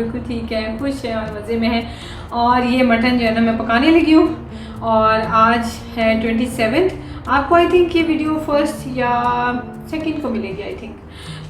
बिल्कुल ठीक है, खुश है और मज़े में है। और ये मटन जो है ना मैं पकाने लगी हूँ और आज है 27। आपको आई थिंक ये वीडियो फर्स्ट या सेकंड को मिलेगी आई थिंक।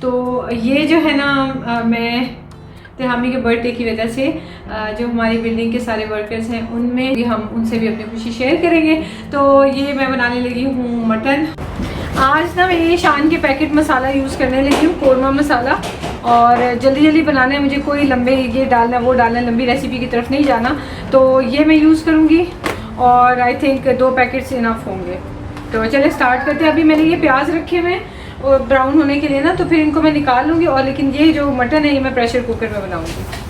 तो ये जो है ना मैं तिहामी के बर्थडे की वजह से जो हमारी बिल्डिंग के सारे वर्कर्स हैं उनमें भी हम उनसे भी अपनी खुशी शेयर करेंगे। तो ये मैं बनाने लगी हूँ मटन। आज ना मैं ये शान के पैकेट मसाला यूज़ करने लगी हूँ, कोरमा मसाला। और जल्दी जल्दी बनाना है मुझे, कोई लंबे ये डालना वो डालना, लंबी रेसिपी की तरफ नहीं जाना। तो ये मैं यूज़ करूँगी और आई थिंक 2 पैकेट्स इनफ होंगे। तो चले स्टार्ट करते हैं। अभी मैंने ये प्याज रखे हुए और ब्राउन होने के लिए ना, तो फिर इनको मैं निकाल लूँगी। और लेकिन ये जो मटन है ये मैं प्रेशर कुकर में बनाऊँगी।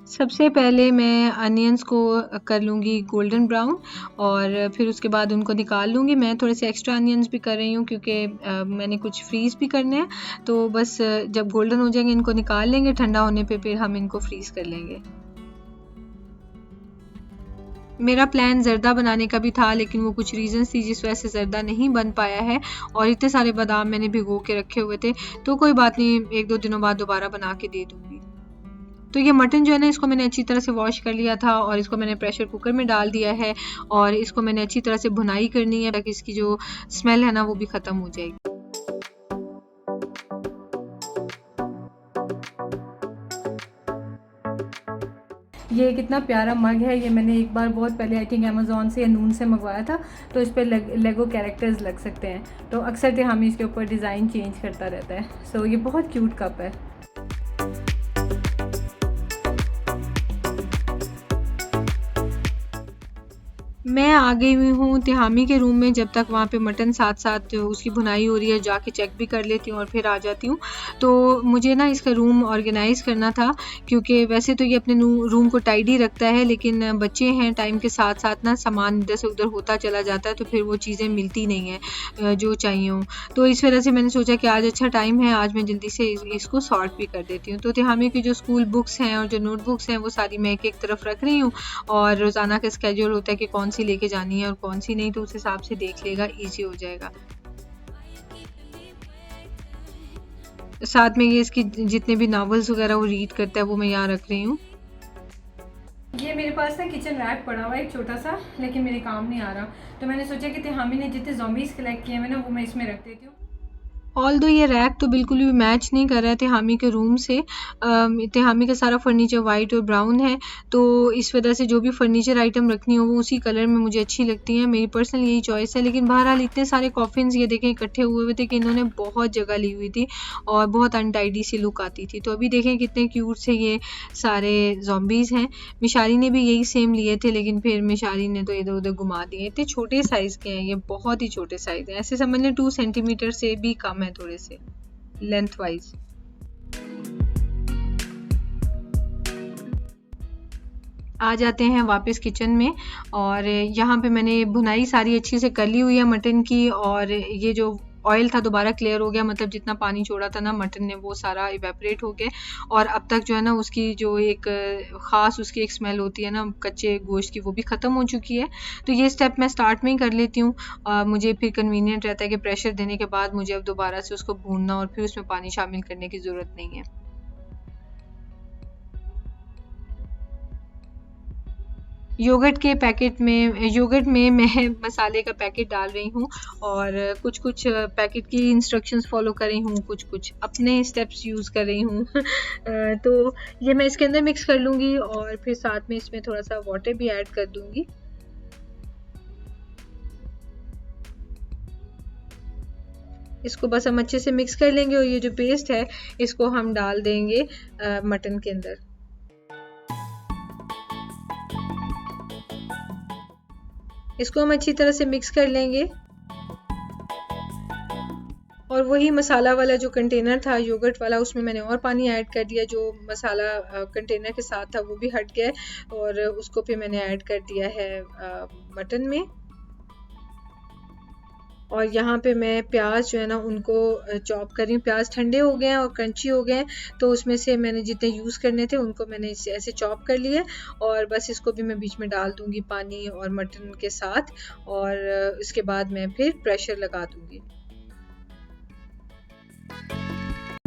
सबसे पहले मैं अनियंस को कर लूँगी गोल्डन ब्राउन और फिर उसके बाद उनको निकाल लूँगी। मैं थोड़े से एक्स्ट्रा अनियंस भी कर रही हूँ क्योंकि मैंने कुछ फ्रीज़ भी करने हैं। तो बस जब गोल्डन हो जाएंगे इनको निकाल लेंगे, ठंडा होने पे फिर हम इनको फ्रीज़ कर लेंगे। मेरा प्लान ज़र्दा बनाने का भी था लेकिन वो कुछ रीज़न्स थी जिस वजह से ज़र्दा नहीं बन पाया है। और इतने सारे बादाम मैंने भिगो के रखे हुए थे, तो कोई बात नहीं, 1-2 दिनों बाद दोबारा बना के दे दूँगी। तो ये मटन जो है ना, इसको मैंने अच्छी तरह से वॉश कर लिया था और इसको मैंने प्रेशर कुकर में डाल दिया है और इसको मैंने अच्छी तरह से भुनाई करनी है ताकि इसकी जो स्मेल है ना वो भी ख़त्म हो जाएगी। ये कितना प्यारा मग है, ये मैंने एक बार बहुत पहले आई थिंक अमेज़ॉन से या नून से मंगवाया था। तो इस पर लेगो कैरेक्टर्स लग सकते हैं, तो अक्सर तिहामी इसके ऊपर डिज़ाइन चेंज करता रहता है। सो ये बहुत क्यूट कप है। मैं आ गई हुई हूँ तिहामी के रूम में। जब तक वहाँ पे मटन साथ साथ उसकी भुनाई हो रही है जाके चेक भी कर लेती हूँ और फिर आ जाती हूँ। तो मुझे ना इसका रूम ऑर्गेनाइज़ करना था क्योंकि वैसे तो ये अपने रूम को टाइडी रखता है लेकिन बच्चे हैं, टाइम के साथ साथ ना सामान इधर से उधर होता चला जाता है तो फिर वो चीज़ें मिलती नहीं हैं जो चाहिए हों। तो इस वजह से मैंने सोचा कि आज अच्छा टाइम है, आज मैं जल्दी से इसको सॉर्ट भी कर देती हूँ। तो तिहामी की जो स्कूल बुक्स हैं और जो नोटबुक्स हैं वो सारी मैं एक एक तरफ रख रही हूँ और रोज़ाना का स्केड्यूल होता है कि कौन सी लेके जानी है और कौन सी नहीं, तो उस हिसाब से देख लेगा, इजी हो जाएगा। साथ में ये इसकी जितने भी नॉवेल्स वगैरह वो रीड करता है वो मैं यहाँ रख रही हूँ। ये मेरे पास ना किचन रैक पड़ा हुआ है एक छोटा सा, लेकिन मेरे काम नहीं आ रहा। तो मैंने सोचा कि तिहामी ने जितने ज़ॉम्बीज़ कलेक्ट किए हैं ना वो मैं इसमें रख देती हूँ। ऑल्दो ये रैक तो बिल्कुल भी मैच नहीं कर रहा है तिहामी के रूम से। तिहामी का सारा फर्नीचर वाइट और ब्राउन है, तो इस वजह से जो भी फर्नीचर आइटम रखनी हो वो उसी कलर में मुझे अच्छी लगती हैं। मेरी पर्सनल यही चॉइस है। लेकिन बहरहाल इतने सारे कॉफिन्स ये देखें इकट्ठे हुए हुए थे कि इन्होंने बहुत जगह ली हुई थी और बहुत अनटाइडी सी लुक आती थी। तो अभी देखें कितने क्यूट से ये सारे ज़ॉम्बीज़ हैं। मिशारी ने भी यही सेम लिए थे लेकिन फिर मिशारी ने तो इधर उधर घुमा दिए। इतने छोटे साइज़ के हैं ये, बहुत ही छोटे साइज़ हैं, ऐसे समझ लें 2 सेंटीमीटर से भी कम है थोड़े से लेंथ वाइज। आ जाते हैं वापस किचन में और यहाँ पे मैंने भुनाई सारी अच्छी से कर ली हुई है मटन की। और ये जो ऑयल था दोबारा क्लियर हो गया, मतलब जितना पानी छोड़ा था ना मटन ने वो सारा इवेपोरेट हो गया। और अब तक जो है ना उसकी जो एक ख़ास उसकी एक स्मेल होती है ना कच्चे गोश्त की, वो भी ख़त्म हो चुकी है। तो ये स्टेप मैं स्टार्ट में ही कर लेती हूँ। मुझे फिर कन्वीनियंट रहता है कि प्रेशर देने के बाद मुझे अब दोबारा से उसको भूनना और फिर उसमें पानी शामिल करने की ज़रूरत नहीं है। योगर्ट में मैं मसाले का पैकेट डाल रही हूँ और कुछ पैकेट की इंस्ट्रक्शंस फॉलो कर रही हूँ, कुछ अपने स्टेप्स यूज़ कर रही हूँ। तो ये मैं इसके अंदर मिक्स कर लूँगी और फिर साथ में इसमें थोड़ा सा वाटर भी ऐड कर दूँगी। इसको बस हम अच्छे से मिक्स कर लेंगे और ये जो पेस्ट है इसको हम डाल देंगे मटन के अंदर। इसको हम अच्छी तरह से मिक्स कर लेंगे और वही मसाला वाला जो कंटेनर था योगर्ट वाला, उसमें मैंने और पानी ऐड कर दिया। जो मसाला कंटेनर के साथ था वो भी हट गया और उसको फिर मैंने ऐड कर दिया है मटन में। और यहाँ पे मैं प्याज जो है ना उनको चॉप कर रही हूँ। प्याज ठंडे हो गए हैं और क्रंची हो गए हैं, तो उसमें से मैंने जितने यूज़ करने थे उनको मैंने ऐसे चॉप कर लिए और बस इसको भी मैं बीच में डाल दूँगी पानी और मटन के साथ और इसके बाद मैं फिर प्रेशर लगा दूँगी।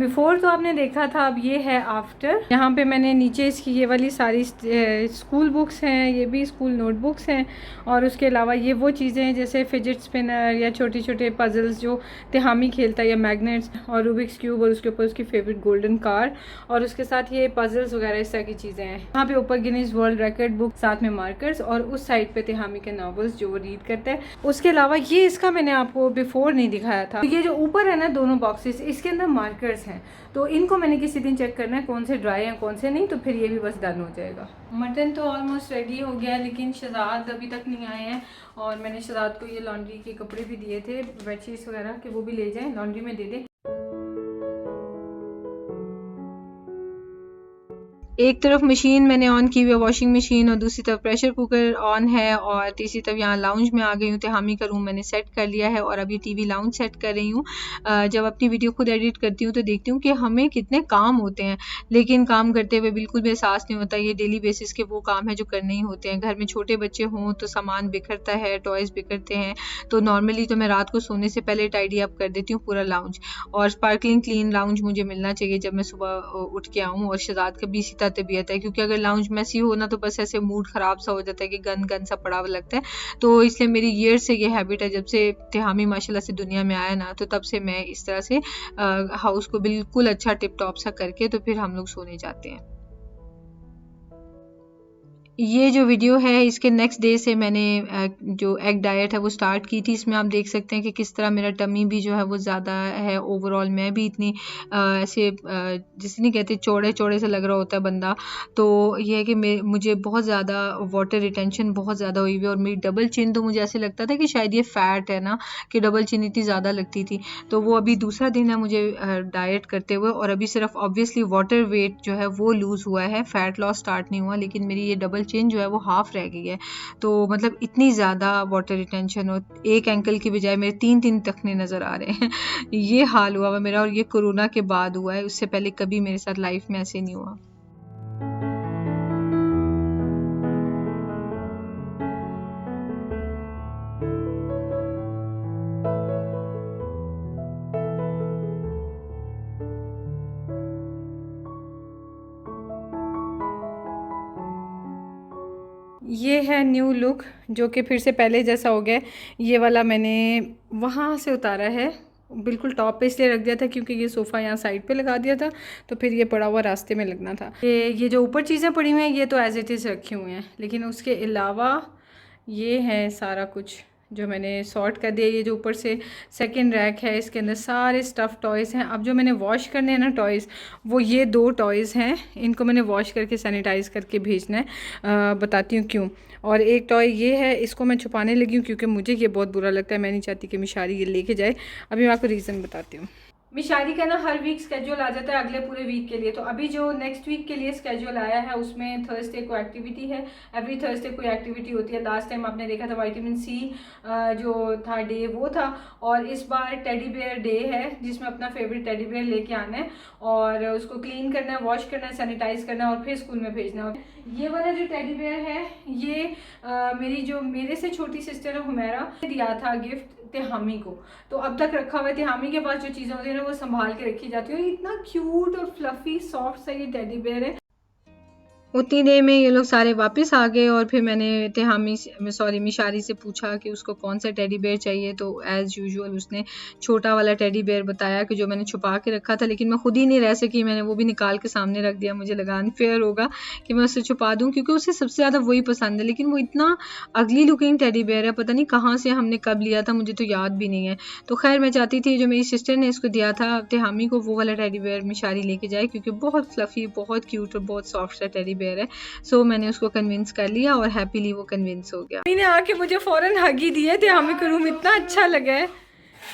बिफोर तो आपने देखा था, अब ये है आफ्टर। यहाँ पे मैंने नीचे इसकी ये वाली सारी स्कूल बुक्स हैं, ये भी स्कूल नोटबुक्स हैं, और उसके अलावा ये वो चीज़ें हैं जैसे फिजिट स्पिनर या छोटे छोटे पजल्स जो तिहामी खेलता है, या मैग्नेट्स और रूबिक्स क्यूब, और उसके ऊपर उसकी फेवरेट गोल्डन कार, और उसके साथ ये पजल्स वगैरह इस तरह की चीज़ें हैं। यहाँ पे ऊपर गिनीज वर्ल्ड रिकॉर्ड बुक, साथ में मार्कर्स, और उस साइड पे तिहामी के नॉवेल्स जो वो रीड करता है। उसके अलावा ये इसका मैंने आपको बिफोर नहीं दिखाया था, तो ये जो ऊपर है ना दोनों बॉक्सेस, इसके अंदर मार्कर्स हैं, तो इनको मैंने किसी दिन चेक करना है कौन से ड्राई हैं कौन से नहीं, तो फिर ये भी बस डन हो जाएगा। मटन तो ऑलमोस्ट रेडी हो गया है, लेकिन शहजाद अभी तक नहीं आए हैं, और मैंने शहजाद को ये लॉन्ड्री के कपड़े भी दिए थे, बेडशीट्स वगैरह के, वो भी ले जाएं लॉन्ड्री में दे दें। एक तरफ मशीन मैंने ऑन की हुई है, वॉशिंग मशीन, और दूसरी तरफ प्रेशर कुकर ऑन है, और तीसरी तरफ यहाँ लाउंज में आ गई हूँ। तिहामी का रूम मैंने सेट कर लिया है, और अभी टीवी लाउंज सेट कर रही हूँ। जब अपनी वीडियो खुद एडिट करती हूँ तो देखती हूँ कि हमें कितने काम होते हैं, लेकिन काम करते हुए बिल्कुल भी एहसास नहीं होता। ये डेली बेसिस के वो काम है जो करने ही होते हैं। घर में छोटे बच्चे हों तो सामान बिखरता है, टॉयज़ बिखरते हैं, तो नॉर्मली तो मैं रात को सोने से पहले टाइडी अप कर देती हूँ पूरा लाउंज, और स्पार्कलिंग क्लीन लाउंज मुझे मिलना चाहिए जब मैं सुबह उठ के आऊँ। और शहजाद का भी इसी तबीयत है, क्योंकि अगर लाउंज मैसी हो ना तो बस ऐसे मूड ख़राब सा हो जाता है कि गन गन सा पड़ा हुआ लगता है। तो इसलिए मेरी ईयर से ये हैबिट है, जब से तिहामी माशाल्लाह से दुनिया में आया ना, तो तब से मैं इस तरह से हाउस को बिल्कुल अच्छा टिप टॉप सा करके तो फिर हम लोग सोने जाते हैं। ये जो वीडियो है इसके नेक्स्ट डे से मैंने जो एग डाइट है वो स्टार्ट की थी। इसमें आप देख सकते हैं कि किस तरह मेरा टमी भी जो है वो ज़्यादा है। ओवरऑल मैं भी इतनी ऐसे जिसे नहीं कहते चौड़े चौड़े से लग रहा होता है बंदा, तो ये है कि मुझे बहुत ज़्यादा वाटर रिटेंशन बहुत ज़्यादा हुई हुई, और मेरी डबल चिन तो मुझे ऐसे लगता था कि शायद ये फ़ैट है ना, कि डबल चिन इतनी ज़्यादा लगती थी। तो वो अभी दूसरा दिन है मुझे डाइट करते हुए, और अभी सिर्फ ऑब्वियसली वाटर वेट जो है वो लूज़ हुआ है, फ़ैट लॉस स्टार्ट नहीं हुआ, लेकिन मेरी ये डबल चिन जो है वो हाफ रह गई है। तो मतलब इतनी ज़्यादा वाटर रिटेंशन हो, एक एंकल की बजाय मेरे 3-3 टखने नज़र आ रहे हैं। ये हाल हुआ हुआ मेरा, और ये कोरोना के बाद हुआ है, उससे पहले कभी मेरे साथ लाइफ में ऐसे नहीं हुआ। ये है न्यू लुक, जो कि फिर से पहले जैसा हो गया। ये वाला मैंने वहाँ से उतारा है, बिल्कुल टॉप पे इसलिए रख दिया था क्योंकि ये सोफ़ा यहाँ साइड पे लगा दिया था, तो फिर ये पड़ा हुआ रास्ते में लगना था। ये जो ऊपर चीज़ें पड़ी हुई हैं ये तो एज इट इज़ रखी हुई हैं, लेकिन उसके अलावा ये है सारा कुछ जो मैंने सॉर्ट कर दिया। ये जो ऊपर से सेकंड रैक है, इसके अंदर सारे स्टफ़ टॉयज़ हैं। अब जो मैंने वॉश करने हैं ना टॉयज़, वो ये 2 टॉयज़ हैं, इनको मैंने वॉश करके सैनिटाइज़ करके भेजना है। बताती हूँ क्यों। और एक टॉय ये है, इसको मैं छुपाने लगी हूँ क्योंकि मुझे ये बहुत बुरा लगता है, मैं नहीं चाहती कि मिशारी ये लेके जाए। अभी मैं आपको रीज़न बताती हूँ। मिशारी का ना हर वीक स्केड्यूल आ जाता है अगले पूरे वीक के लिए, तो अभी जो नेक्स्ट वीक के लिए स्केड्यूल आया है उसमें थर्सडे को एक्टिविटी है। एवरी थर्सडे कोई एक्टिविटी होती है। लास्ट टाइम आपने देखा था विटामिन सी जो था डे वो था, और इस बार टेडी बेयर डे है जिसमें अपना फेवरेट टेडी बेयर लेके आना है और उसको क्लीन करना है, वॉश करना है, सैनिटाइज करना है और फिर स्कूल में भेजना है। ये वाला जो टेडी बेयर है ये मेरे से छोटी सिस्टर है हुमैरा ने दिया था गिफ्ट तिहामी को, तो अब तक रखा हुआ है। तिहामी के पास जो चीज़ें होती है ना वो संभाल के रखी जाती है। इतना क्यूट और फ्लफी सॉफ्ट सा ये टेडी बेयर है। उतनी देर में ये लोग सारे वापस आ गए, और फिर मैंने मिशारी से पूछा कि उसको कौन सा टेडी बेयर चाहिए, तो एज़ यूजुअल उसने छोटा वाला टेडी बेयर बताया कि जो मैंने छुपा के रखा था, लेकिन मैं खुद ही नहीं रह सकी, मैंने वो भी निकाल के सामने रख दिया। मुझे लगा अनफेयर होगा कि मैं उससे छुपा दूँ क्योंकि उसे सबसे ज़्यादा वही पसंद है, लेकिन वो इतना अगली लुकिंग टेडी बेयर है, पता नहीं कहाँ से हमने कब लिया था, मुझे तो याद भी नहीं है। तो खैर मैं चाहती थी जो मेरी सिस्टर ने इसको दिया था तिहामी को, वो वाला टेडी बेयर मिशारी लेके जाए क्योंकि बहुत फ्लफ़ी, बहुत क्यूट और बहुत सॉफ्ट सा टेडी बेयर है। सो मैंने उसको कन्विंस कर लिया और हैप्पीली वो कन्विंस हो गया। मैंने आके मुझे फ़ौरन हग ही दिया। तिहामी का रूम इतना अच्छा लगा है।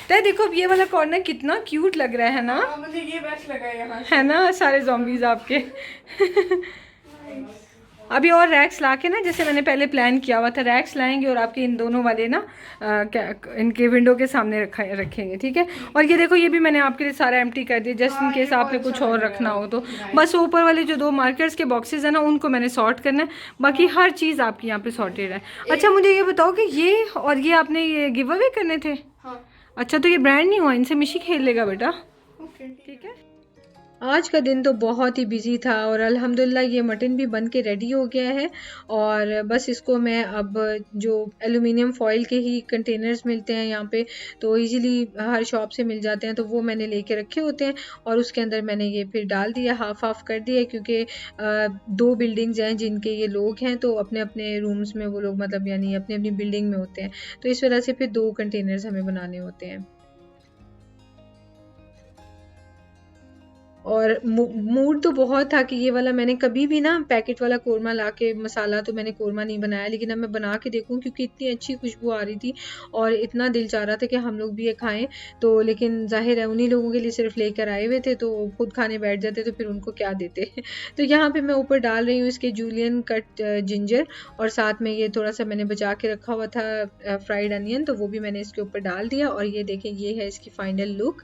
तो देखो अब ये वाला कॉर्नर कितना क्यूट लग रहा है ना। मुझे ये बेस्ट लगा है ना, सारे ज़ॉम्बीज़ आपके। अभी और रैक्स ला के ना, जैसे मैंने पहले प्लान किया हुआ था, रैक्स लाएंगे और आपके इन दोनों वाले ना इनके विंडो के सामने रखेंगे, ठीक है। और ये देखो ये भी मैंने आपके लिए सारा एम्प्टी कर दिया, जस्ट इन केस आपने कुछ और रखना हो तो। बस ऊपर वाले जो 2 मार्कर्स के बॉक्सेस हैं ना उनको मैंने सॉर्ट करना है, बाकी हर चीज़ आपकी यहाँ पे सॉर्टेड है। अच्छा मुझे ये बताओ कि ये और ये आपने ये गिव अवे करने थे? अच्छा तो ये ब्रांड नहीं हुआ, इनसे मिशी खेल लेगा बेटा, ठीक है। आज का दिन तो बहुत ही बिजी था और अल्हम्दुलिल्लाह ये मटन भी बन के रेडी हो गया है। और बस इसको मैं अब जो एल्युमिनियम फॉइल के ही कंटेनर्स मिलते हैं यहाँ पे, तो इजीली हर शॉप से मिल जाते हैं, तो वो मैंने लेके रखे होते हैं और उसके अंदर मैंने ये फिर डाल दिया, हाफ हाफ कर दिया, क्योंकि 2 बिल्डिंग्स हैं जिनके ये लोग हैं, तो अपने अपने रूम्स में वो लोग मतलब यानी अपनी अपनी बिल्डिंग में होते हैं, तो इस वजह से फिर 2 कंटेनर्स हमें बनाने होते हैं। और मूड तो बहुत था कि ये वाला, मैंने कभी भी ना पैकेट वाला कोरमा लाके मसाला तो मैंने कोरमा नहीं बनाया, लेकिन अब मैं बना के देखूं क्योंकि इतनी अच्छी खुशबू आ रही थी और इतना दिल चाह रहा था कि हम लोग भी ये खाएं। तो लेकिन जाहिर है उन्हीं लोगों के लिए सिर्फ लेकर आए हुए थे, तो खुद खाने बैठ जाते तो फिर उनको क्या देते। तो यहाँ पे मैं ऊपर डाल रही हूँ इसके जूलियन कट जिंजर, और साथ में ये थोड़ा सा मैंने बचा के रखा हुआ था फ्राइड अनियन, तो वो भी मैंने इसके ऊपर डाल दिया। और ये देखें, ये है इसकी फाइनल लुक।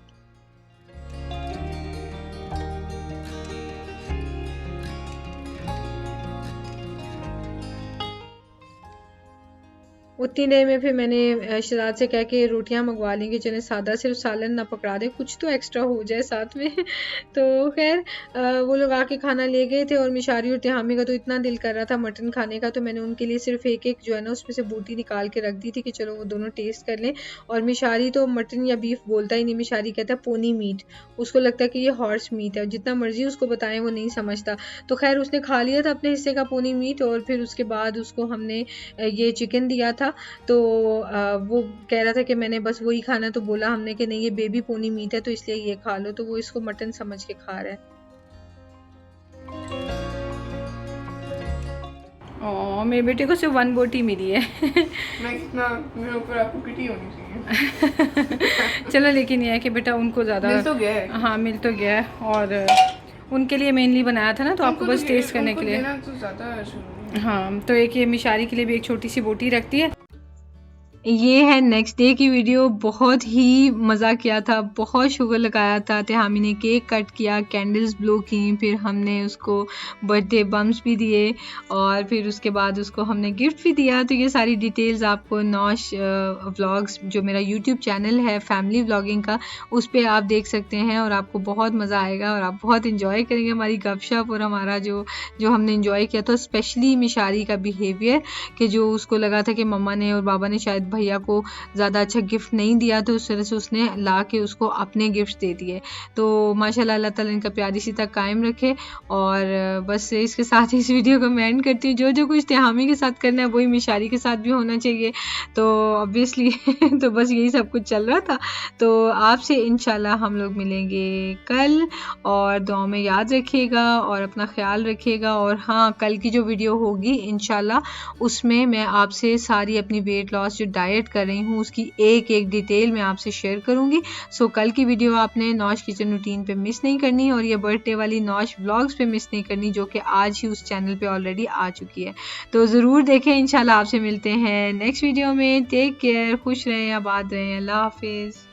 उतनी देर में फिर मैंने शराद से कह के रोटियां मंगवा ली कि चलें सादा सिर्फ सालन ना पकड़ा दें, कुछ तो एक्स्ट्रा हो जाए साथ में। तो खैर वो लोग आके खाना ले गए थे और मिशारी और तिहामी का तो इतना दिल कर रहा था मटन खाने का, तो मैंने उनके लिए सिर्फ एक एक जो है ना उसमें से बूटी निकाल के रख दी थी कि चलो वो दोनों टेस्ट कर लें। और मिशारी तो मटन या बीफ बोलता ही नहीं, मिशारी कहता है पोनी मीट, उसको लगता है कि ये हॉर्स मीट है, जितना मर्जी उसको बताएं वो नहीं समझता। तो खैर उसने खा लिया था अपने हिस्से का पोनी मीट, और फिर उसके बाद उसको हमने ये चिकन दिया था। तो वो कह रहा था कि मैंने बस वही खाना, तो बोला हमने कि नहीं ये बेबी पोनी मीट है तो इसलिए ये खा लो, तो वो इसको मटन समझ के खा रहा है। ओ, मेरे बेटे को सिर्फ 1 बोटी मिली है। मैं कितना मेरे ऊपर आपको पिटी होनी चाहिए। चलो, लेकिन ये है कि बेटा उनको ज़्यादा मिल तो गया है। हाँ मिल तो गया है, और उनके लिए मेनली बनाया था ना, तो आपको बस टेस्ट करने के लिए। तो ज़्यादा हाँ, तो एक ये मिशारी के लिए भी एक छोटी सी बोटी रखती है। ये है नेक्स्ट डे की वीडियो। बहुत ही मज़ा किया था, बहुत शुगर लगाया था, तिहामी ने केक कट किया, कैंडल्स ब्लो की, फिर हमने उसको बर्थडे बम्स भी दिए और फिर उसके बाद उसको हमने गिफ्ट भी दिया। तो ये सारी डिटेल्स आपको नौश व्लॉग्स, जो मेरा यूट्यूब चैनल है फैमिली व्लॉगिंग का, उस पर आप देख सकते हैं और आपको बहुत मज़ा आएगा और आप बहुत इंजॉय करेंगे हमारी गपशप और हमारा जो हमने इंजॉय किया था। स्पेशली मिशारी का बिहेवियर, कि जो उसको लगा था कि मम्मा ने और बाबा ने शायद भैया को ज़्यादा अच्छा गिफ्ट नहीं दिया, तो उस तरह से उसने ला के उसको अपने गिफ्ट दे दिए। तो माशाल्लाह अल्लाह ताला इनका प्यार इसी तक कायम रखे। और बस इसके साथ ही इस वीडियो को मैं एंड करती हूँ। जो जो कुछ तिहामी के साथ करना है वही मिशारी के साथ भी होना चाहिए, तो ऑब्वियसली तो बस यही सब कुछ चल रहा था। तो आपसे इंशाल्लाह हम लोग मिलेंगे कल, और दुआ में याद रखिएगा और अपना ख्याल रखिएगा। और हाँ, कल की जो वीडियो होगी इंशाल्लाह उसमें मैं आपसे सारी अपनी वेट लॉस जो डाइट कर रही हूँ उसकी एक एक डिटेल मैं आपसे शेयर करूँगी। सो कल की वीडियो आपने नौश किचन रूटीन पे मिस नहीं करनी, और ये बर्थडे वाली नौश व्लॉग्स पे मिस नहीं करनी, जो कि आज ही उस चैनल पे ऑलरेडी आ चुकी है। तो ज़रूर देखें। इंशाल्लाह आपसे मिलते हैं नेक्स्ट वीडियो में। टेक केयर, खुश रहें, आबाद रहें, अल्लाह हाफिज़।